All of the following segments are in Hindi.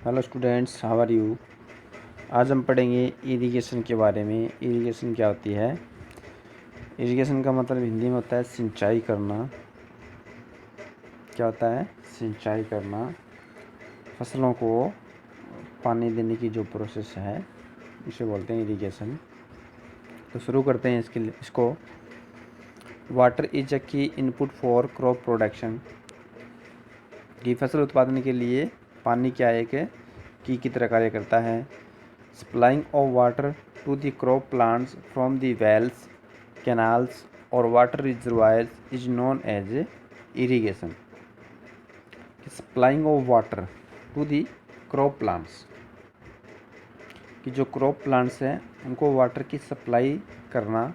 Hello students, how are you. आज हम पढ़ेंगे इरिगेशन के बारे में। इरिगेशन क्या होती है। इरिगेशन का मतलब हिंदी में होता है सिंचाई करना। क्या होता है? सिंचाई करना। फसलों को पानी देने की जो प्रोसेस है इसे बोलते हैं इरिगेशन। तो शुरू करते हैं इसको। वाटर इज अ की इनपुट फॉर क्रॉप प्रोडक्शन। कि फसल उत्पादन के लिए पानी क्या एक की तरह कार्य करता है। Supplying of water to the crop plants from the wells, canals or water reservoirs is known as irrigation. Supplying of water to the crop plants कि जो क्रॉप प्लांट्स हैं उनको वाटर की सप्लाई करना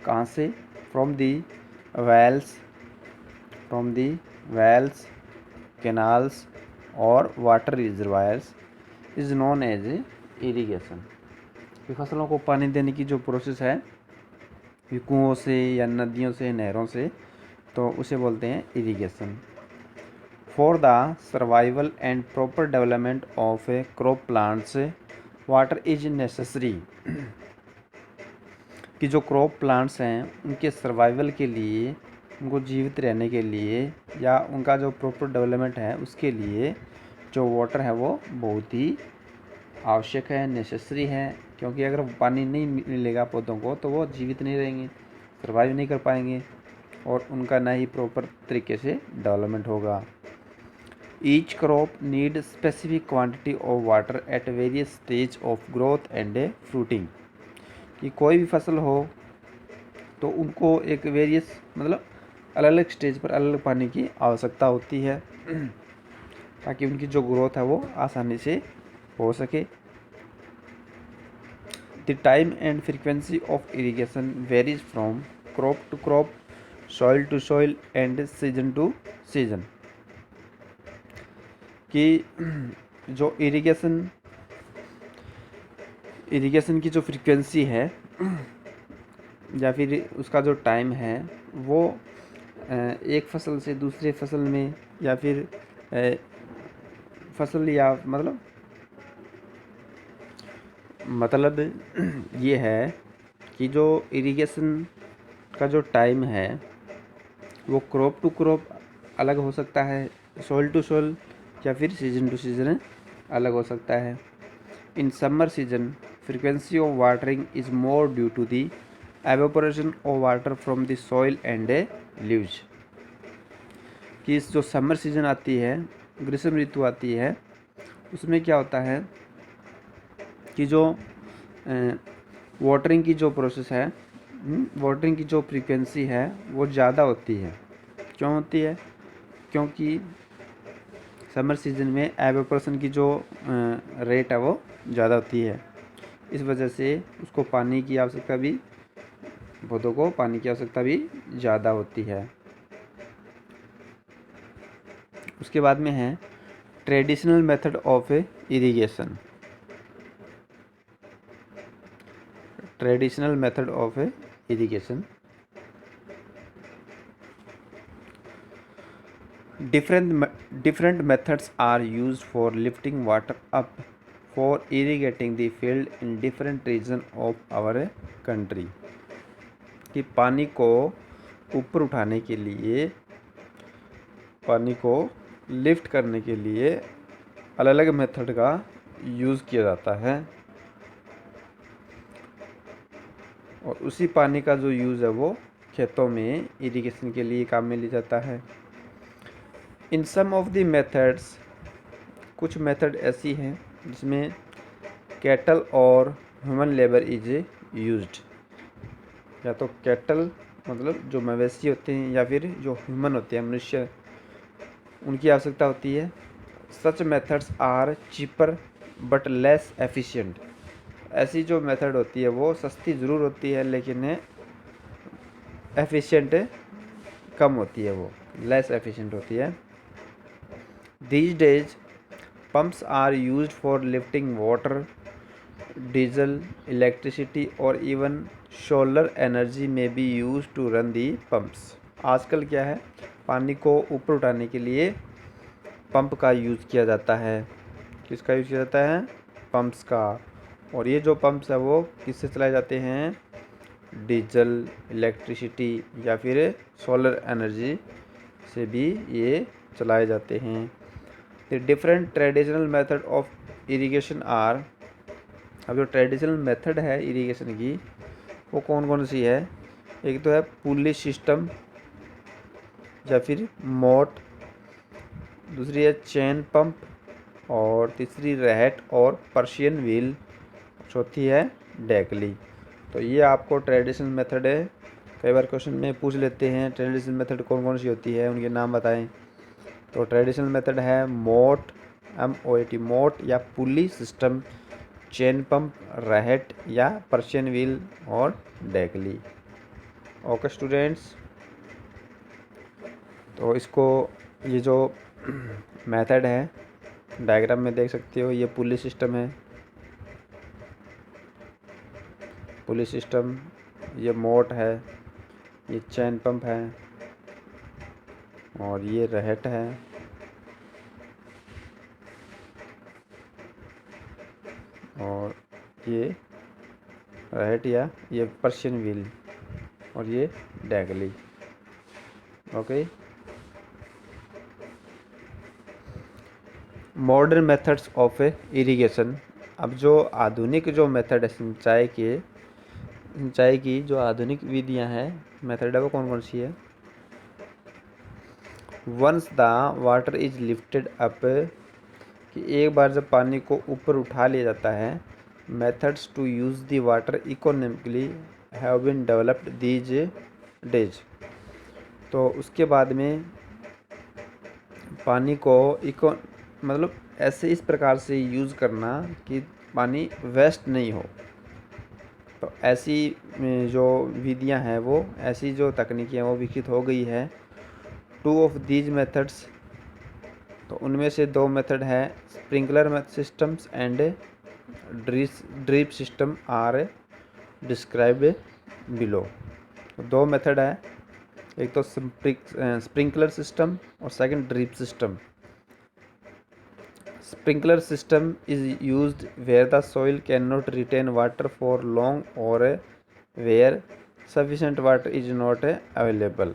कहाँ से? फ्रॉम दी वेल्स, कैनाल्स और water reservoirs is known as irrigation. कि फसलों को पानी देने की जो प्रोसेस है कुओं से या नदियों से, नहरों से, तो उसे बोलते हैं irrigation. For the survival and proper development of A crop plants water is necessary. कि जो क्रॉप प्लांट्स हैं उनके सर्वाइवल के लिए, उनको जीवित रहने के लिए या उनका जो प्रॉपर डेवलपमेंट है उसके लिए जो वाटर है वो बहुत ही आवश्यक है, नेसेसरी है। क्योंकि अगर पानी नहीं मिलेगा पौधों को तो वो जीवित नहीं रहेंगे, सर्वाइव नहीं कर पाएंगे और उनका ना ही प्रॉपर तरीके से डेवलपमेंट होगा। Each crop need specific quantity of water at various stage of growth and fruiting. कि कोई भी फसल हो तो उनको एक वेरियस मतलब अलग अलग स्टेज पर अलग अलग पानी की आवश्यकता होती है ताकि उनकी जो ग्रोथ है वो आसानी से हो सके। The time and frequency of irrigation varies from crop to crop, soil to soil and season to season. कि जो इरिगेशन की जो फ्रीक्वेंसी है या फिर उसका जो टाइम है वो एक फसल से दूसरे फसल में या फिर फसल या मतलब ये है कि जो इरिगेशन का जो टाइम है वो क्रॉप टू क्रॉप अलग हो सकता है, सोइल टू सोइल या फिर सीजन टू सीजन अलग हो सकता है। In summer season frequency of watering is more due to the evaporation of water from the soil and leaves. कि इस जो समर सीजन आती है, ग्रीष्म ऋतु आती है, उसमें क्या होता है कि जो वाटरिंग की जो प्रोसेस है, वाटरिंग की जो फ्रीक्वेंसी है वो ज़्यादा होती है। क्यों होती है? क्योंकि समर सीजन में एवेपोरेशन की जो रेट है वो ज़्यादा होती है। इस वजह से उसको पानी की आवश्यकता भी, पौधों को पानी की आवश्यकता भी ज़्यादा होती है। उसके बाद में है traditional method of irrigation. Traditional method of irrigation. Different methods are used for lifting water up for irrigating the field in different region of our country. कि पानी को ऊपर उठाने के लिए, पानी को लिफ्ट करने के लिए अलग अलग मेथड का यूज़ किया जाता है और उसी पानी का जो यूज़ है वो खेतों में इरिगेशन के लिए काम में लिया जाता है। इन सम ऑफ द मेथड्स, कुछ मेथड ऐसी हैं जिसमें कैटल और ह्यूमन लेबर इज यूज्ड। या तो कैटल मतलब जो मवेशी होते हैं या फिर जो ह्यूमन होते हैं, मनुष्य, उनकी आवश्यकता होती है। Such methods are cheaper but less efficient. ऐसी जो मेथड होती है वो सस्ती ज़रूर होती है लेकिन एफिशिएंट कम होती है, वो लेस एफिशिएंट होती है। These days, pumps are used for lifting water. Diesel, electricity or even solar energy may be used to run the pumps. आजकल क्या है, पानी को ऊपर उठाने के लिए पंप का यूज़ किया जाता है। किसका यूज़ किया जाता है? पंप्स का। और ये जो पंप्स है वो किससे चलाए जाते हैं? डीजल, इलेक्ट्रिसिटी या फिर सोलर एनर्जी से भी ये चलाए जाते हैं। The different traditional method of irrigation are, अब जो ट्रेडिशनल मेथड है इरिगेशन की वो कौन कौन सी है? एक तो है पुली सिस्टम या फिर मोट, दूसरी है चेन पंप, और तीसरी रहट और पर्शियन व्हील, चौथी है डेकली। तो ये आपको ट्रेडिशनल मेथड है। कई बार क्वेश्चन में पूछ लेते हैं ट्रेडिशनल मेथड कौन कौन सी होती है, उनके नाम बताएं। तो ट्रेडिशनल मेथड है मोट, MOAT, मोट या पुली सिस्टम, चेन पंप, रहट या पर्शियन व्हील और डेकली। ओके स्टूडेंट्स, तो इसको ये जो मेथड है डायग्राम में देख सकते हो, ये पुली सिस्टम है, पुली सिस्टम, ये मोट है, ये चेन पंप है और ये रहट है और ये रहट या ये पर्शियन व्हील और ये डेकली। Okay, modern methods of irrigation. अब जो आधुनिक जो मेथड है सिंचाई की जो आधुनिक विधियां हैं, मेथड है वो कौन कौन सी है? Once the water is lifted up, कि एक बार जब पानी को ऊपर उठा लिया जाता है, methods to use the water economically have been developed these days. तो उसके बाद में पानी को मतलब ऐसे इस प्रकार से यूज़ करना कि पानी वेस्ट नहीं हो। तो ऐसी जो विधियां हैं वो, ऐसी जो तकनीकें हैं वो विकसित हो गई है। 2 ऑफ दीज मेथड्स, तो उनमें से 2 मेथड है sprinkler systems and drip system are described below. 2 method है, एक तो स्प्रिंकलर सिस्टम और second drip system. Sprinkler system is used where the soil cannot retain water for long or where sufficient water is not available।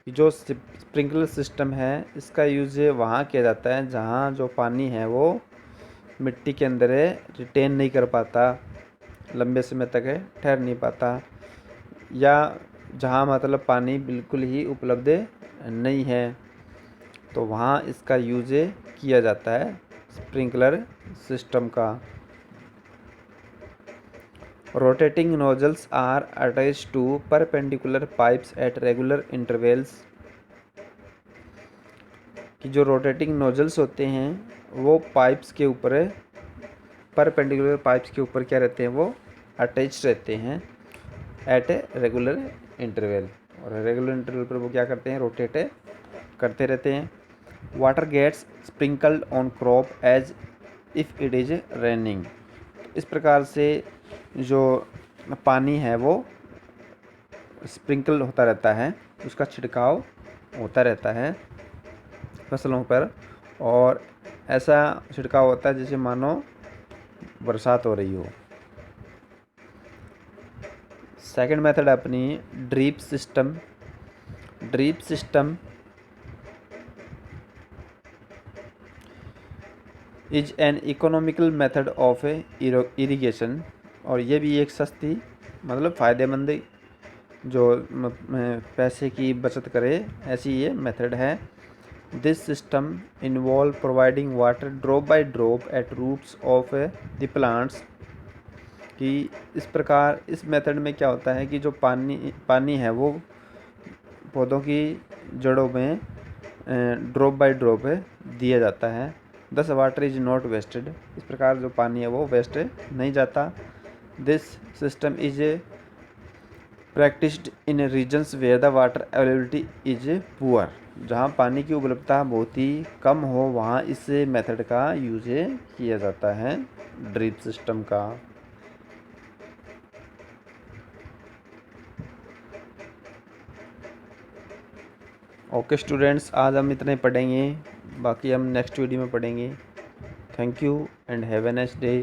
जो स्प्रिंकलर सिस्टम है इसका यूज़ वहाँ किया जाता है जहाँ जो पानी है वो मिट्टी के अंदर रिटेन नहीं कर पाता, लंबे समय तक ठहर नहीं पाता, या जहाँ मतलब पानी बिल्कुल ही उपलब्ध नहीं है, तो वहाँ इसका यूज़ किया जाता है स्प्रिंकलर सिस्टम का। Rotating nozzles are attached to perpendicular pipes at regular intervals, कि जो रोटेटिंग नोजल्स होते हैं वो पाइप्स के ऊपर, परपेंडिकुलर पाइप्स के ऊपर क्या रहते हैं, वो अटैच रहते हैं एट ए रेगुलर इंटरवल, और रेगुलर इंटरवल पर वो क्या करते हैं, रोटेट करते रहते हैं। Water gets sprinkled on crop as if it is raining, इस प्रकार से जो पानी है वो स्प्रिंकल होता रहता है, उसका छिड़काव होता रहता है फसलों पर, और ऐसा छिड़काव होता है जैसे मानो बरसात हो रही हो। सेकंड मेथड अपनी drip system. Drip system is an economical method of irrigation, और ये भी एक सस्ती मतलब फ़ायदेमंद जो पैसे की बचत करे ऐसी ये मेथड है। This system involve providing water drop by drop at roots of the plants, कि इस प्रकार इस मेथड में क्या होता है कि जो पानी है वो पौधों की जड़ों में ड्रॉप बाय ड्रॉप दिया जाता है। दस वाटर इज नॉट वेस्टेड, इस प्रकार जो पानी है वो वेस्ट नहीं जाता। This system is practised in regions where the water availability is poor, जहाँ पानी की उपलब्धता बहुत ही कम हो वहाँ इस मेथड का यूज किया जाता है, ड्रिप सिस्टम का। ओके स्टूडेंट्स, आज हम इतने पढ़ेंगे, बाकी हम नेक्स्ट वीडियो में पढ़ेंगे। Thank you and have a nice day.